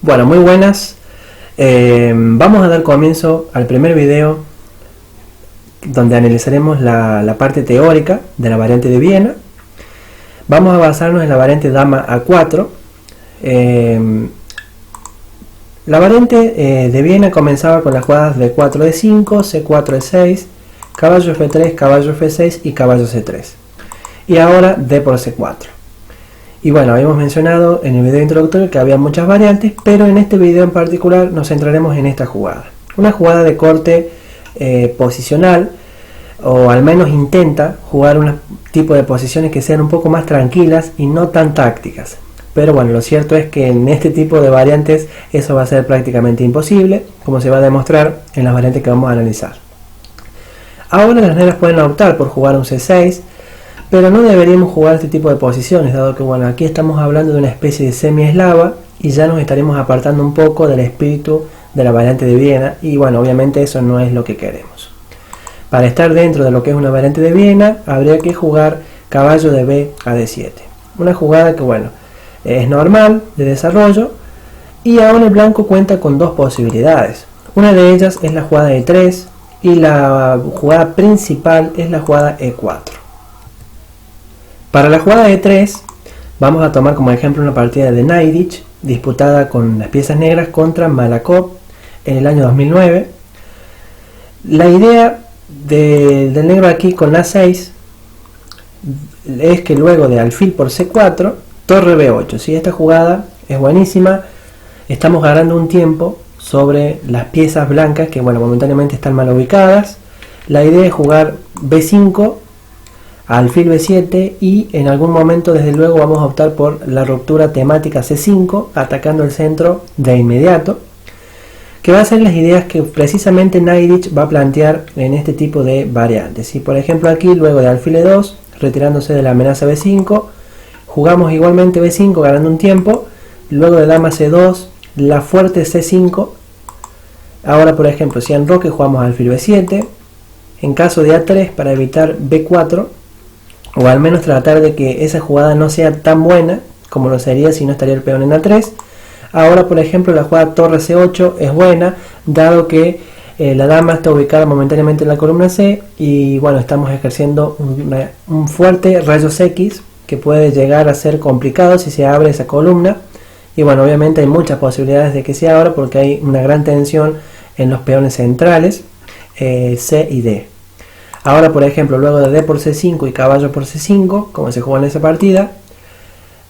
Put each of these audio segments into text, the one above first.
Bueno, muy buenas. Vamos a dar comienzo al primer video donde analizaremos la parte teórica de la variante de Viena. Vamos a basarnos en la variante Dama A4. La variante de Viena comenzaba con las jugadas de 4 D5, C4 D6, caballo F3, caballo F6 y caballo C3. Y ahora D por C4. Y bueno, habíamos mencionado en el video introductorio que había muchas variantes, pero en este video en particular nos centraremos en esta jugada. Una jugada de corte posicional, o al menos intenta jugar un tipo de posiciones que sean un poco más tranquilas y no tan tácticas. Pero bueno, lo cierto es que en este tipo de variantes eso va a ser prácticamente imposible, como se va a demostrar en las variantes que vamos a analizar. Ahora las negras pueden optar por jugar un C6, pero no deberíamos jugar este tipo de posiciones, dado que bueno, aquí estamos hablando de una especie de semi-eslava y ya nos estaremos apartando un poco del espíritu de la variante de Viena, y bueno, obviamente eso no es lo que queremos. Para estar dentro de lo que es una variante de Viena, habría que jugar caballo de B a D7. Una jugada que bueno, es normal de desarrollo, y ahora el blanco cuenta con dos posibilidades. Una de ellas es la jugada E3 y la jugada principal es la jugada E4. Para la jugada E3 vamos a tomar como ejemplo una partida de Neidich disputada con las piezas negras contra Malakhov en el año 2009. La idea del negro aquí con A6 es que luego de alfil por C4, torre B8. ¿Sí? Esta jugada es buenísima, estamos ganando un tiempo sobre las piezas blancas que bueno, momentáneamente están mal ubicadas. La idea es jugar B5, alfil B7 y en algún momento desde luego vamos a optar por la ruptura temática C5 atacando el centro de inmediato, que va a ser las ideas que precisamente Neidich va a plantear en este tipo de variantes. ¿Sí? Por ejemplo aquí luego de alfil E2 retirándose de la amenaza B5, jugamos igualmente B5 ganando un tiempo, luego de dama C2 la fuerte C5. Ahora por ejemplo si en roque jugamos alfil B7, en caso de A3 para evitar B4, o al menos tratar de que esa jugada no sea tan buena como lo sería si no estaría el peón en A3. Ahora por ejemplo la jugada torre C8 es buena, dado que la dama está ubicada momentáneamente en la columna C, y bueno, estamos ejerciendo un fuerte rayos X que puede llegar a ser complicado si se abre esa columna. Y bueno, obviamente hay muchas posibilidades de que se abra porque hay una gran tensión en los peones centrales C y D. Ahora por ejemplo luego de D por C5 y caballo por C5, como se jugó en esa partida,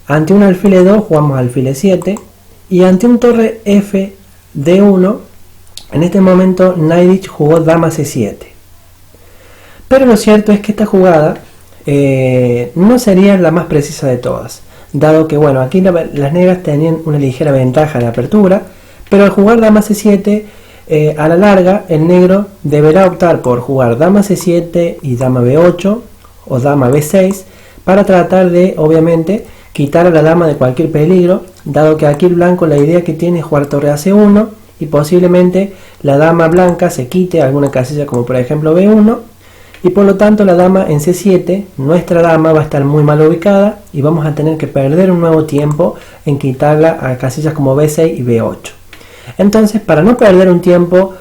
ante un alfil E2 jugamos alfil E7, y ante un torre F D1 en este momento Neidich jugó dama C7. Pero lo cierto es que esta jugada no sería la más precisa de todas, dado que bueno, aquí las negras tenían una ligera ventaja de apertura, pero al jugar dama C7 a la larga el negro deberá optar por jugar dama C7 y dama B8 o dama B6 para tratar de obviamente quitar a la dama de cualquier peligro, dado que aquí el blanco la idea que tiene es jugar torre a C1 y posiblemente la dama blanca se quite alguna casilla como por ejemplo B1, y por lo tanto la dama en C7, nuestra dama va a estar muy mal ubicada y vamos a tener que perder un nuevo tiempo en quitarla a casillas como B6 y B8. Entonces, para no perder un tiempo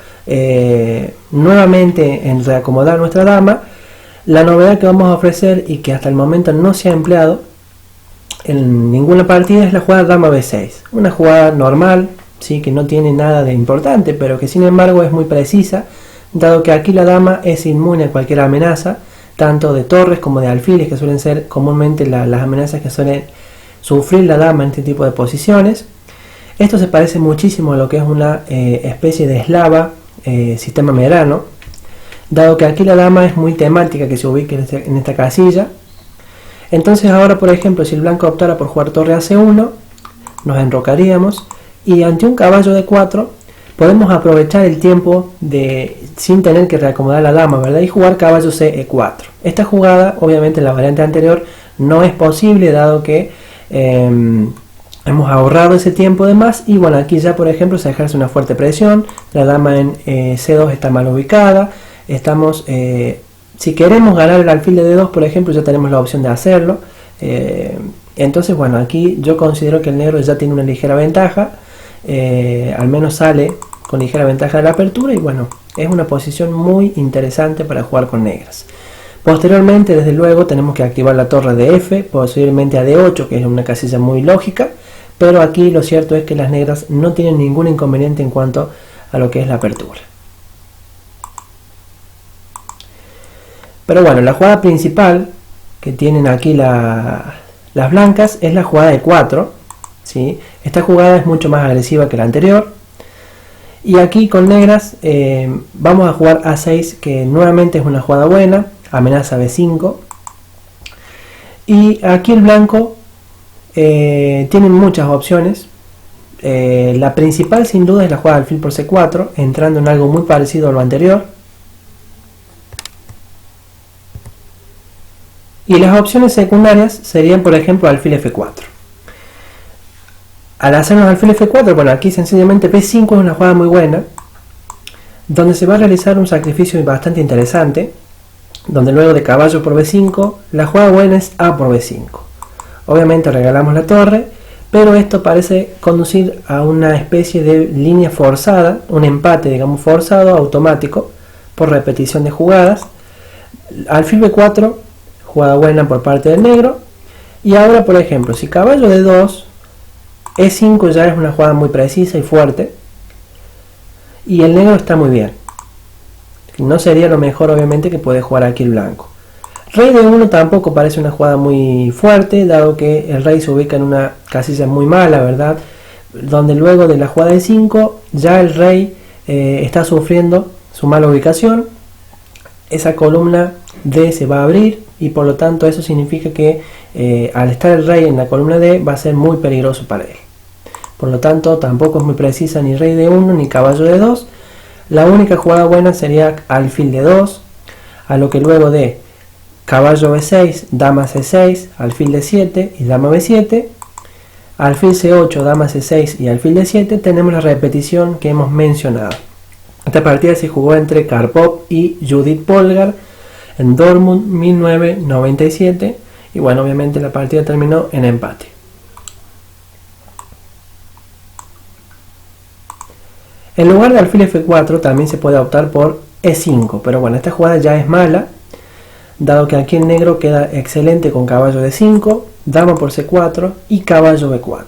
nuevamente en reacomodar nuestra dama, la novedad que vamos a ofrecer y que hasta el momento no se ha empleado en ninguna partida es la jugada dama B6. Una jugada normal, ¿sí? Que no tiene nada de importante, pero que sin embargo es muy precisa, dado que aquí la dama es inmune a cualquier amenaza, tanto de torres como de alfiles, que suelen ser comúnmente las amenazas que suele sufrir la dama en este tipo de posiciones. Esto se parece muchísimo a lo que es una especie de eslava sistema Medrano, dado que aquí la dama es muy temática que se ubique en esta casilla. Entonces ahora por ejemplo si el blanco optara por jugar torre a C1, nos enrocaríamos, y ante un caballo de 4 podemos aprovechar el tiempo sin tener que reacomodar la dama, ¿verdad? Y jugar caballo C E4. Esta jugada obviamente en la variante anterior no es posible, dado que hemos ahorrado ese tiempo de más, y bueno, aquí ya por ejemplo se ejerce una fuerte presión, la dama en C2 está mal ubicada, estamos, si queremos ganar el alfil de D2 por ejemplo ya tenemos la opción de hacerlo, Entonces bueno, aquí yo considero que el negro ya tiene una ligera ventaja al menos sale con ligera ventaja de la apertura y bueno, es una posición muy interesante para jugar con negras. Posteriormente, desde luego, tenemos que activar la torre de F, posiblemente a D8, que es una casilla muy lógica, pero aquí lo cierto es que las negras no tienen ningún inconveniente en cuanto a lo que es la apertura. Pero bueno, la jugada principal que tienen aquí las blancas es la jugada de 4, ¿sí? Esta jugada es mucho más agresiva que la anterior. Y aquí con negras vamos a jugar A6, que nuevamente es una jugada buena, amenaza B5. Y aquí el blanco tiene muchas opciones. La principal sin duda es la jugada de alfil por C4, entrando en algo muy parecido a lo anterior. Y las opciones secundarias serían, por ejemplo, alfil F4. Al hacernos alfil F4, bueno, aquí sencillamente B5 es una jugada muy buena, donde se va a realizar un sacrificio bastante interesante, donde luego de caballo por B5, la jugada buena es A por B5. Obviamente regalamos la torre, pero esto parece conducir a una especie de línea forzada, un empate, digamos, forzado, automático, por repetición de jugadas. Alfil B4, jugada buena por parte del negro. Y ahora, por ejemplo, si caballo D2, E5 ya es una jugada muy precisa y fuerte. Y el negro está muy bien. No sería lo mejor, obviamente, que puede jugar aquí el blanco. Rey D1 tampoco parece una jugada muy fuerte, dado que el rey se ubica en una casilla muy mala, ¿verdad? Donde luego de la jugada de 5, ya el rey está sufriendo su mala ubicación. Esa columna D se va a abrir y por lo tanto eso significa que al estar el rey en la columna D va a ser muy peligroso para él. Por lo tanto tampoco es muy precisa ni rey D1 ni caballo D2. La única jugada buena sería alfil D2, a lo que luego de caballo B6, dama C6, alfil D7 y dama B7, alfil C8, dama C6 y alfil D7, tenemos la repetición que hemos mencionado. Esta partida se jugó entre Karpov y Judith Polgar en Dortmund 1997 y bueno, obviamente la partida terminó en empate. En lugar de alfil F4 también se puede optar por E5, pero bueno, esta jugada ya es mala, dado que aquí el negro queda excelente con caballo D5, dama por C4 y caballo B4.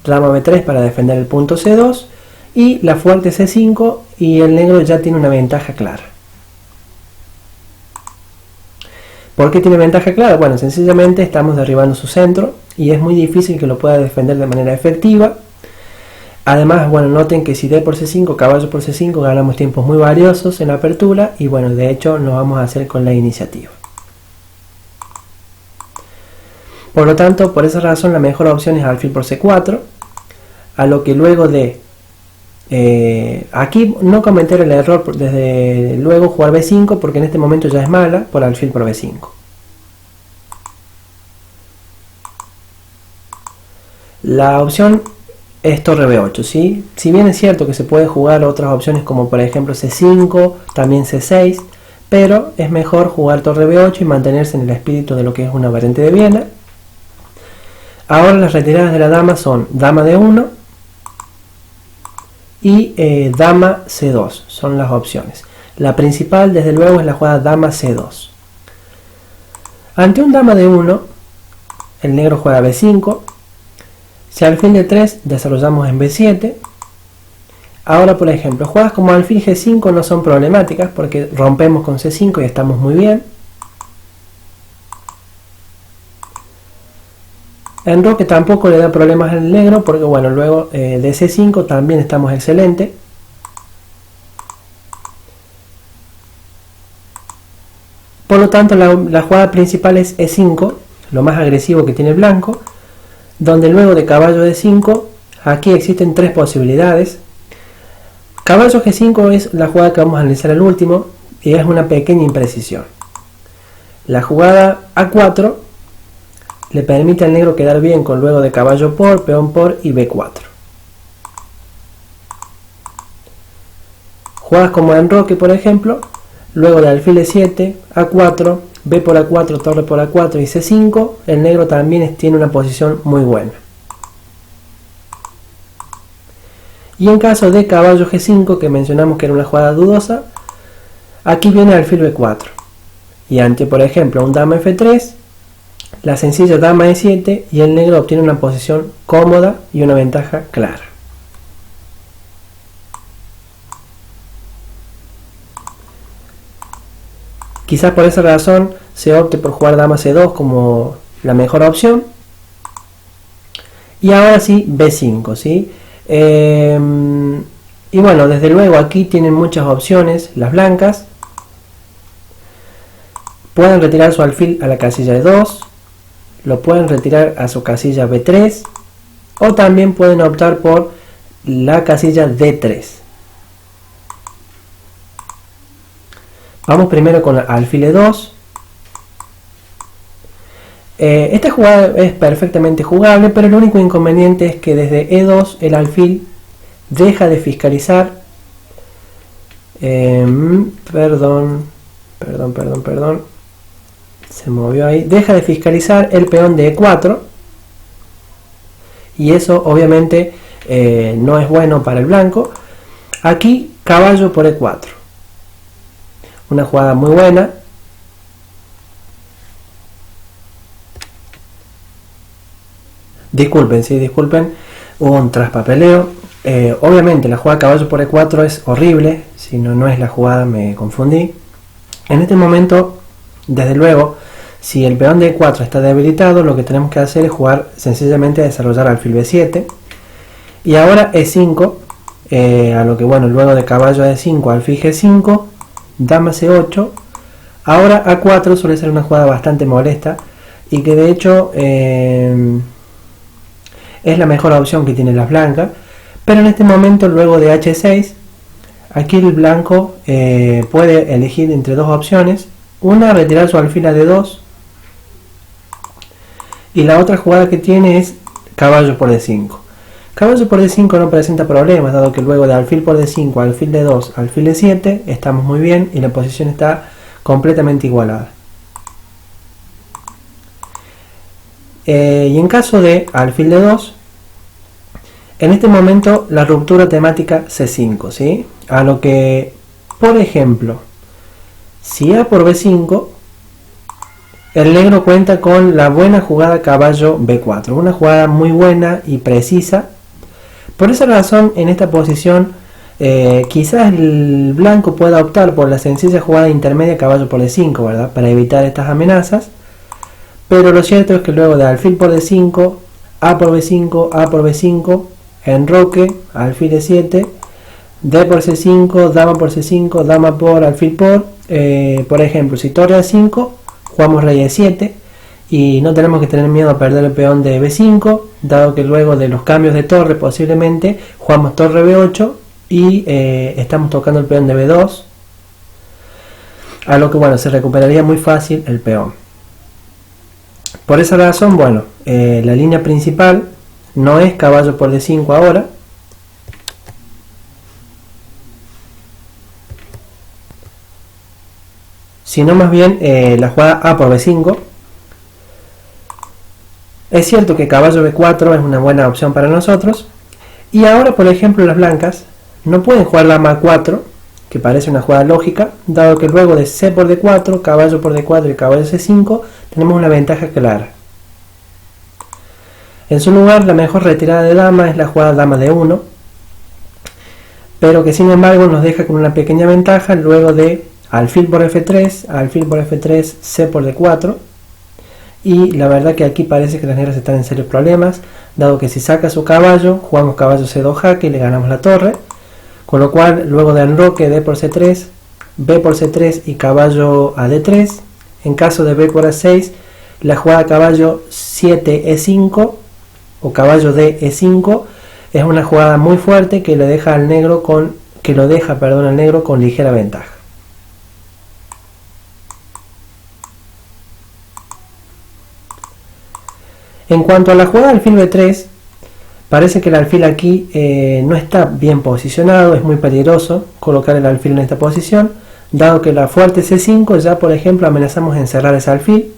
Dama B3 para defender el punto C2 y la fuerte C5 y el negro ya tiene una ventaja clara. ¿Por qué tiene ventaja clara? Bueno, sencillamente estamos derribando su centro y es muy difícil que lo pueda defender de manera efectiva. Además, bueno, noten que si D por C5, caballo por C5 ganamos tiempos muy valiosos en la apertura y bueno, de hecho lo vamos a hacer con la iniciativa. Por lo tanto, por esa razón la mejor opción es alfil por C4, a lo que luego de aquí no cometer el error desde luego jugar B5 porque en este momento ya es mala por alfil por B5. La opción es torre B8, ¿sí? Si bien es cierto que se puede jugar otras opciones como por ejemplo C5, también C6, pero es mejor jugar torre B8 y mantenerse en el espíritu de lo que es una variante de Viena. Ahora las retiradas de la dama son dama D1 y dama C2, son las opciones. La principal desde luego es la jugada dama C2. Ante un dama D1, el negro juega B5. Si alfil D3 desarrollamos en B7. Ahora por ejemplo, jugadas como alfil G5 no son problemáticas porque rompemos con C5 y estamos muy bien. Enroque tampoco le da problemas al negro porque bueno, luego de C5 también estamos excelente. Por lo tanto la jugada principal es E5, lo más agresivo que tiene el blanco, donde luego de caballo D5, aquí existen tres posibilidades. Caballo G5 es la jugada que vamos a analizar al último y es una pequeña imprecisión. La jugada A4 le permite al negro quedar bien con luego de caballo por, peón por y B4. Jugadas como enroque por ejemplo, luego de alfil E7, A4, B por A4, torre por A4 y C5, el negro también tiene una posición muy buena. Y en caso de caballo G5, que mencionamos que era una jugada dudosa, aquí viene alfil B4. Y ante, por ejemplo, un dama F3, la sencilla dama E7 y el negro obtiene una posición cómoda y una ventaja clara. Quizás por esa razón se opte por jugar dama C2 como la mejor opción. Y ahora sí, B5, ¿sí? Y bueno, desde luego aquí tienen muchas opciones las blancas. Pueden retirar su alfil a la casilla de 2, lo pueden retirar a su casilla B3 o también pueden optar por la casilla D3. Vamos primero con alfil E2. Esta jugada es perfectamente jugable, pero el único inconveniente es que desde E2 el alfil deja de fiscalizar. Perdón. Se movió ahí. Deja de fiscalizar el peón de E4. Y eso obviamente no es bueno para el blanco. Aquí caballo por E4. Una jugada muy buena. Disculpen, hubo un traspapeleo. Obviamente la jugada caballo por E4 es horrible, si no es la jugada, me confundí. En este momento, desde luego, si el peón de E4 está debilitado, lo que tenemos que hacer es jugar sencillamente a desarrollar alfil B7. Y ahora E5, a lo que bueno, luego de caballo a E5, alfil G5, dama C8. Ahora A4 suele ser una jugada bastante molesta y que de hecho es la mejor opción que tienen las blancas, pero en este momento luego de H6 aquí el blanco puede elegir entre dos opciones, una retirar su alfil a D2 y la otra jugada que tiene es caballo por D5. Caballo por D5 no presenta problemas, dado que luego de alfil por D5, alfil D2, alfil D7 estamos muy bien y la posición está completamente igualada. Y en caso de alfil D2, en este momento la ruptura temática C5, ¿sí? A lo que, por ejemplo, si A por B5, el negro cuenta con la buena jugada caballo B4, una jugada muy buena y precisa. Por esa razón, en esta posición, quizás el blanco pueda optar por la sencilla jugada intermedia caballo por D5, ¿verdad? Para evitar estas amenazas. Pero lo cierto es que luego de alfil por D5, A por B5, A por B5, enroque, alfil E7, D por C5, dama por C5, dama por alfil por ejemplo, si torre A5, jugamos rey E7 y no tenemos que tener miedo a perder el peón de B5, dado que luego de los cambios de torre posiblemente jugamos torre B8 y estamos tocando el peón de B2, a lo que bueno, se recuperaría muy fácil el peón. Por esa razón, bueno, la línea principal no es caballo por D5 ahora, sino más bien la jugada A por B5. Es cierto que caballo B4 es una buena opción para nosotros, y ahora por ejemplo las blancas no pueden jugar dama A4, que parece una jugada lógica, dado que luego de C por D4, caballo por D4 y caballo C5 tenemos una ventaja clara. En su lugar, la mejor retirada de dama es la jugada dama D1, pero que sin embargo nos deja con una pequeña ventaja luego de alfil por F3, alfil por F3, C por D4, y la verdad que aquí parece que las negras están en serios problemas, dado que si saca su caballo, jugamos caballo C2 jaque y le ganamos la torre, con lo cual luego de enroque D por C3, B por C3 y caballo a D3, en caso de B por A6, la jugada caballo 7 E5 o caballo D E5 es una jugada muy fuerte que le deja al negro con al negro con ligera ventaja. En cuanto a la jugada alfil B3, parece que el alfil aquí no está bien posicionado, es muy peligroso colocar el alfil en esta posición, dado que la fuerte C5 ya por ejemplo amenazamos encerrar ese alfil.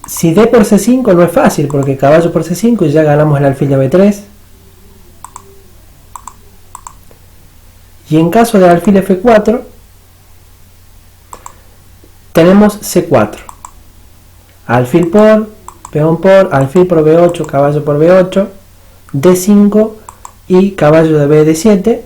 Si D por C5 no es fácil, porque caballo por C5 y ya ganamos el alfil de B3. Y en caso de alfil F4, tenemos C4. Alfil por, peón por, alfil por B8, caballo por B8, D5 y caballo de B D7.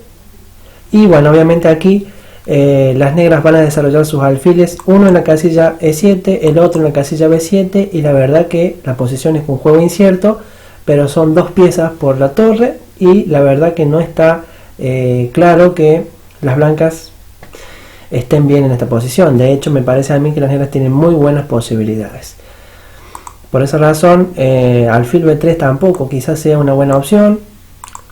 Y bueno, obviamente aquí las negras van a desarrollar sus alfiles, uno en la casilla E7, el otro en la casilla B7, y la verdad que la posición es un juego incierto, pero son dos piezas por la torre y la verdad que no está claro que las blancas estén bien en esta posición. De hecho, me parece a mí que las negras tienen muy buenas posibilidades. Por esa razón, alfil B3 tampoco quizás sea una buena opción.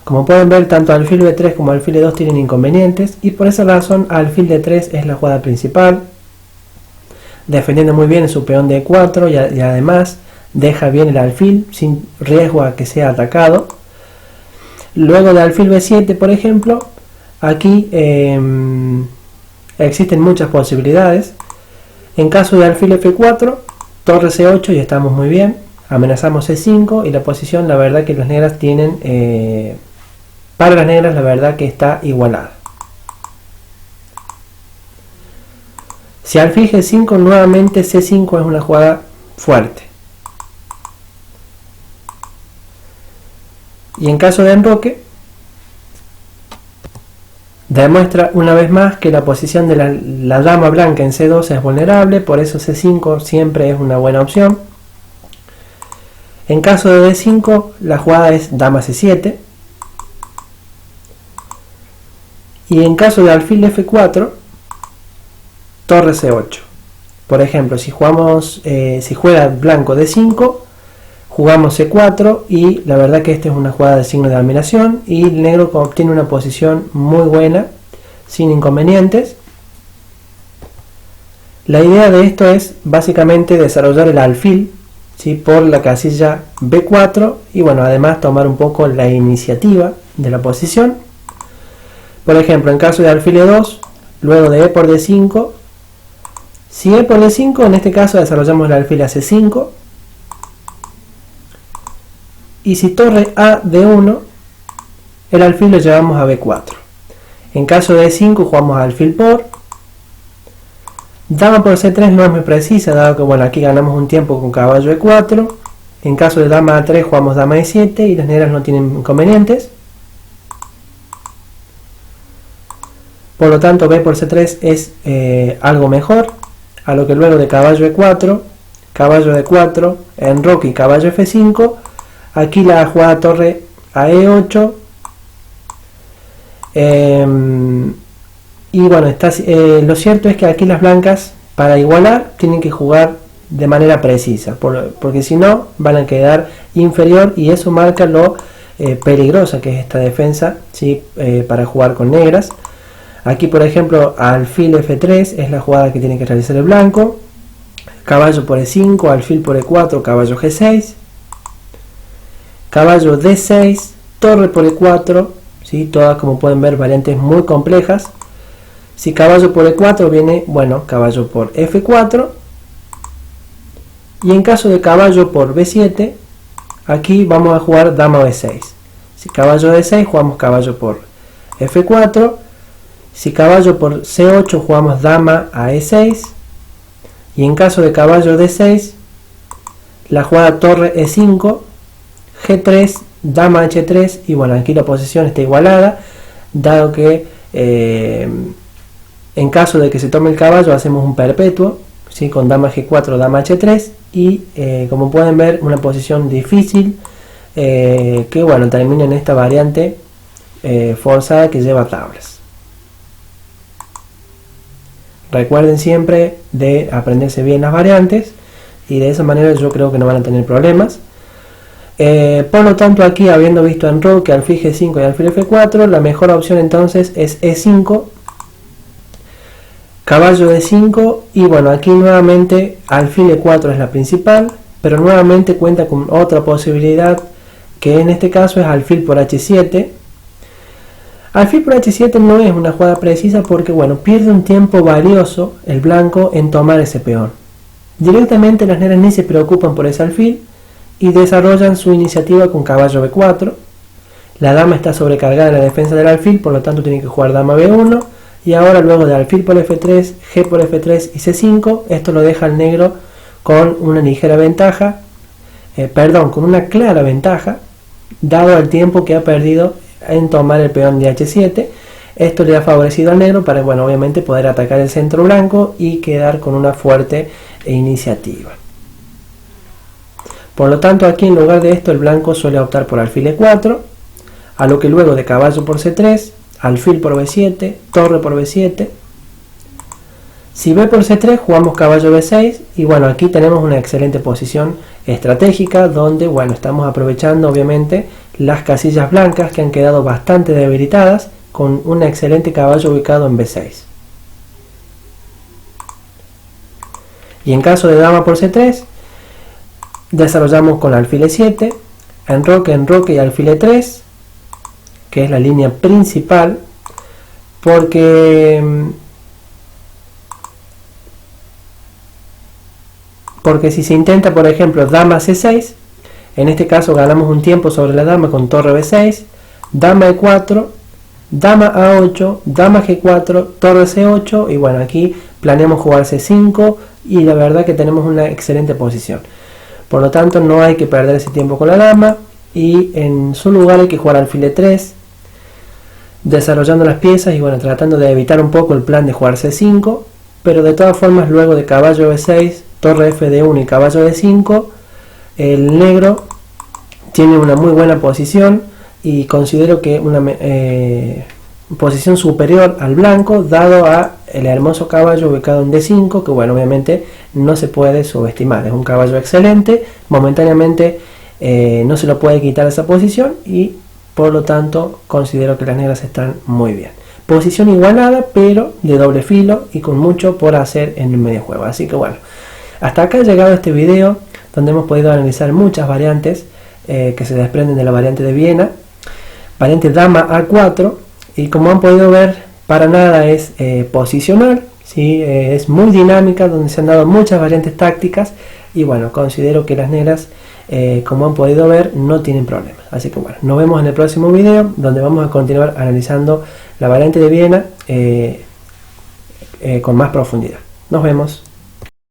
Como pueden ver, tanto alfil B3 como alfil E2 tienen inconvenientes, y por esa razón alfil D3 es la jugada principal, defendiendo muy bien su peón de E4 y además deja bien el alfil sin riesgo a que sea atacado. Luego de alfil B7, por ejemplo, aquí existen muchas posibilidades. En caso de alfil F4, torre C8 y estamos muy bien, amenazamos C5 y la posición, la verdad que las negras tienen... para las negras la verdad que está igualada. Si alfil G5, nuevamente C5 es una jugada fuerte. Y en caso de enroque, demuestra una vez más que la posición de la dama blanca en C2 es vulnerable, por eso C5 siempre es una buena opción. En caso de D5, la jugada es dama C7. Y en caso de alfil F4, torre C8. Por ejemplo, si juega blanco D5, jugamos C4 y la verdad que esta es una jugada de signo de admiración y el negro obtiene una posición muy buena, sin inconvenientes. La idea de esto es básicamente desarrollar el alfil, ¿sí?, por la casilla B4 y bueno, además tomar un poco la iniciativa de la posición. Por ejemplo, en caso de alfil E2, luego de E por D5, si E por D5, en este caso desarrollamos el alfil a C5, y si torre A D1, el alfil lo llevamos a B4. En caso de E5 jugamos alfil por, dama por C3 no es muy precisa, dado que bueno, aquí ganamos un tiempo con caballo E4. En caso de dama A3 jugamos dama E7 y las negras no tienen inconvenientes. Por lo tanto, B por C3 es algo mejor, a lo que luego de caballo E4, caballo D4, enroque y caballo F5, aquí la jugada torre a E8, y bueno, lo cierto es que aquí las blancas, para igualar, tienen que jugar de manera precisa, porque si no van a quedar inferior, y eso marca lo peligrosa que es esta defensa, ¿sí?, para jugar con negras. Aquí, por ejemplo, alfil F3 es la jugada que tiene que realizar el blanco, caballo por E5, alfil por E4, caballo G6, caballo D6, torre por E4, ¿sí?, todas, como pueden ver, variantes muy complejas. Si caballo por E4 viene, bueno, caballo por F4, y en caso de caballo por B7, aquí vamos a jugar dama B6. Si caballo D6 jugamos caballo por F4, si caballo por C8 jugamos dama a E6, y en caso de caballo D6, la jugada torre E5, G3, dama H3, y bueno, aquí la posición está igualada, dado que en caso de que se tome el caballo hacemos un perpetuo, ¿sí?, con dama G4, dama H3, y como pueden ver, una posición difícil, que bueno, termina en esta variante forzada que lleva tablas. Recuerden siempre de aprenderse bien las variantes, y de esa manera yo creo que no van a tener problemas. Por lo tanto, aquí, habiendo visto enroque, alfil G5 y alfil F4, la mejor opción entonces es E5, caballo D5, y bueno, aquí nuevamente alfil E4 es la principal, pero nuevamente cuenta con otra posibilidad, que en este caso es alfil por H7. Alfil por H7 no es una jugada precisa porque bueno, pierde un tiempo valioso el blanco en tomar ese peón. Directamente las negras ni se preocupan por ese alfil y desarrollan su iniciativa con caballo B4. La dama está sobrecargada en la defensa del alfil, por lo tanto tiene que jugar dama B1. Y ahora luego de alfil por F3, G por F3 y C5, esto lo deja al negro con una ligera ventaja, con una clara ventaja, dado el tiempo que ha perdido en tomar el peón de H7. Esto le ha favorecido al negro para, bueno, obviamente poder atacar el centro blanco y quedar con una fuerte iniciativa. Por lo tanto, aquí en lugar de esto el blanco suele optar por alfil E4, a lo que luego de caballo por C3, alfil por B7, torre por B7. Si B por C3 jugamos caballo B6 y bueno, aquí tenemos una excelente posición estratégica donde, bueno, estamos aprovechando obviamente las casillas blancas que han quedado bastante debilitadas con un excelente caballo ubicado en B6. Y en caso de dama por C3 desarrollamos con alfil E7, enroque y alfil E3, que es la línea principal, porque si se intenta, por ejemplo, dama C6, en este caso ganamos un tiempo sobre la dama con torre B6, dama E4, dama A8, dama G4, torre C8, y bueno, aquí planeamos jugar C5 y la verdad que tenemos una excelente posición. Por lo tanto, no hay que perder ese tiempo con la dama y en su lugar hay que jugar alfil E3, desarrollando las piezas y bueno, tratando de evitar un poco el plan de jugar C5, pero de todas formas luego de caballo B6, torre F1 y caballo D5, el negro tiene una muy buena posición y considero que una posición superior al blanco, dado a el hermoso caballo ubicado en D5, que bueno, obviamente no se puede subestimar, es un caballo excelente, momentáneamente no se lo puede quitar esa posición y por lo tanto considero que las negras están muy bien. Posición igualada, pero de doble filo y con mucho por hacer en el medio juego. Así que bueno, hasta acá ha llegado este video donde hemos podido analizar muchas variantes que se desprenden de la variante de Viena. Variante dama A4, y como han podido ver, para nada es posicional, ¿sí? Es muy dinámica, donde se han dado muchas variantes tácticas y bueno, considero que las negras, como han podido ver, no tienen problemas. Así que bueno, nos vemos en el próximo video donde vamos a continuar analizando la variante de Viena con más profundidad. Nos vemos.